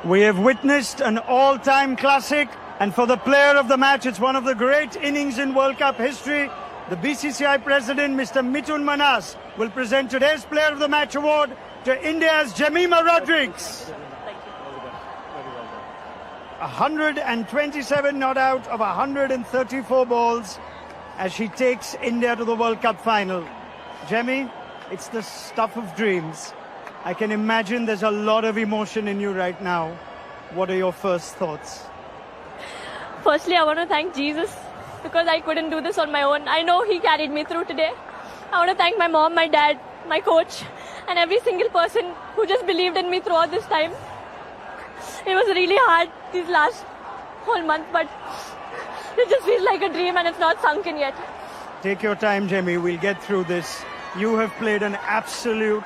We have witnessed an all-time classic, and for the player of the match, it's one of the great innings in World Cup history. The BCCI president, Mr. Mithun Manas, will present today's Player of the Match award to India's Jemimah Rodrigues. 127 not out of 134 balls as she takes India to the World Cup final. Jemmy, it's the stuff of dreams. I can imagine there's a lot of emotion in you right now. What are your first thoughts? Firstly, I want to thank Jesus because I couldn't do this on my own. I know He carried me through today. I want to thank my mom, my dad, my coach, and every single person who just believed in me throughout this time. It was really hard these last whole month, but it just feels like a dream and it's not sunk in yet. Take your time, Jemmy. We'll get through this. You have played an absolute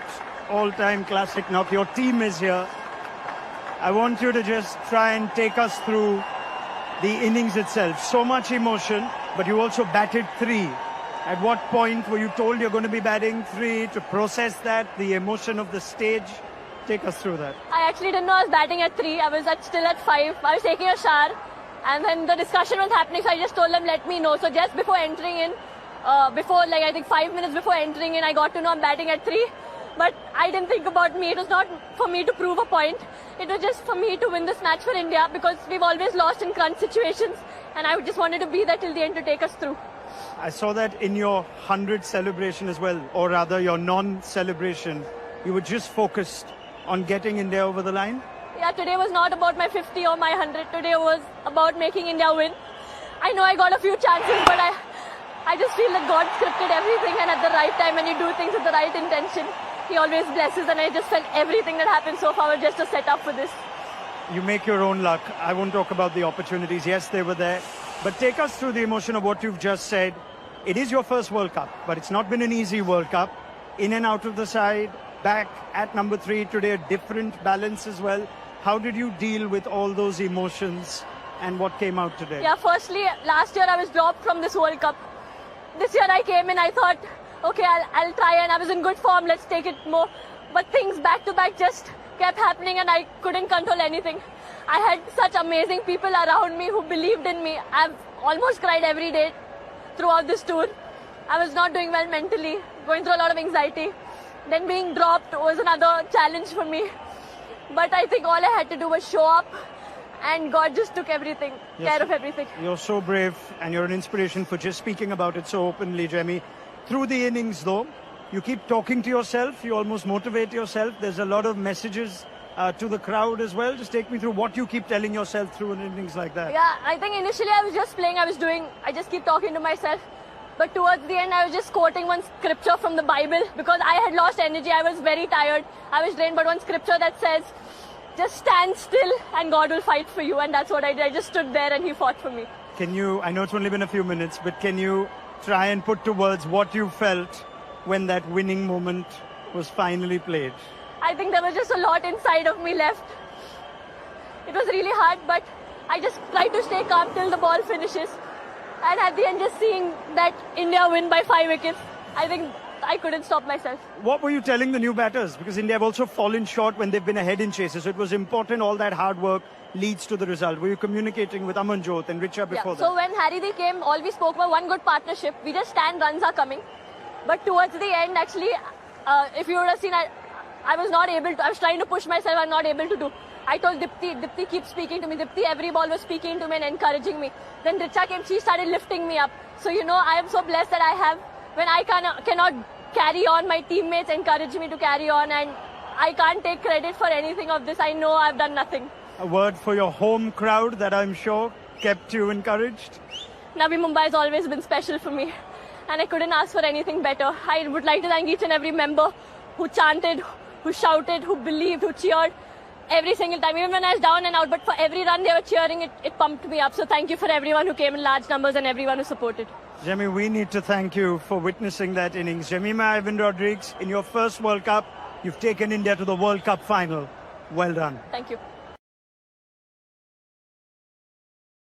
all-time classic knock. Your team is here. I want you to just try and take us through the innings itself. So much emotion, but you also batted 3. At what point were you told you're going to be batting 3 to process that, the emotion of the stage? Take us through that. I actually didn't know I was batting at 3. I was still at 5. I was taking a shower and then the discussion was happening, so I just told them, let me know. So just before entering in, I think 5 minutes before entering in, I got to know I'm batting at 3. But I didn't think about me. It was not for me to prove a point. It was just for me to win this match for India because we've always lost in crunch situations and I just wanted to be there till the end to take us through. I saw that in your 100 celebration as well, or rather your non-celebration. You were just focused on getting India over the line? Yeah, today was not about my 50 or my 100. Today was about making India win. I know I got a few chances, but I just feel that God scripted everything, and at the right time when you do things with the right intention, He always blesses, and I just felt everything that happened so far was just a setup for this. You make your own luck. I won't talk about the opportunities. Yes, they were there. But take us through the emotion of what you've just said. It is your first World Cup, but it's not been an easy World Cup. In and out of the side, back at number 3 today, a different balance as well. How did you deal with all those emotions and what came out today? Yeah, firstly, last year I was dropped from this World Cup. This year I came in, I thought, okay, I'll try, and I was in good form, let's take it more. But things back to back just kept happening and I couldn't control anything. I had such amazing people around me who believed in me. I've almost cried every day throughout this tour. I was not doing well mentally, going through a lot of anxiety. Then being dropped was another challenge for me. But I think all I had to do was show up and God just took everything, care of everything. You're so brave and you're an inspiration for just speaking about it so openly, Jemmy. Through the innings though, you keep talking to yourself, you almost motivate yourself. There's a lot of messages to the crowd as well. Just take me through what you keep telling yourself through an innings like that. Yeah, I think initially I was just playing, I just keep talking to myself. But towards the end, I was just quoting one scripture from the Bible because I had lost energy. I was very tired. I was drained. But one scripture that says, just stand still and God will fight for you. And that's what I did. I just stood there and He fought for me. Can you, I know it's only been a few minutes, but can you try and put to words what you felt when that winning moment was finally played? I think there was just a lot inside of me left. It was really hard, but I just tried to stay calm till the ball finishes. And at the end, just seeing that India win by 5 wickets, I think I couldn't stop myself. What were you telling the new batters? Because India have also fallen short when they've been ahead in chases. So it was important all that hard work leads to the result. Were you communicating with Amanjot and Richa before that? So when Harry came, all we spoke about one good partnership. We just stand, runs are coming. But towards the end, actually, if you would have seen, I was not able to. I was trying to push myself, I'm not able to do. I told Dipti keep speaking to me. Dipti every ball was speaking to me and encouraging me. Then Richa came, she started lifting me up. So I am so blessed that I have, when I cannot carry on, my teammates encourage me to carry on, and I can't take credit for anything of this. I know I've done nothing. A word for your home crowd that I'm sure kept you encouraged? Navi Mumbai has always been special for me, and I couldn't ask for anything better. I would like to thank each and every member who chanted, who shouted, who believed, who cheered every single time, even when I was down and out. But for every run they were cheering, it pumped me up. So thank you for everyone who came in large numbers and everyone who supported. Jemmy, we need to thank you for witnessing that innings. Jemimah Rodrigues, in your first World Cup, you've taken India to the World Cup final. Well done. Thank you.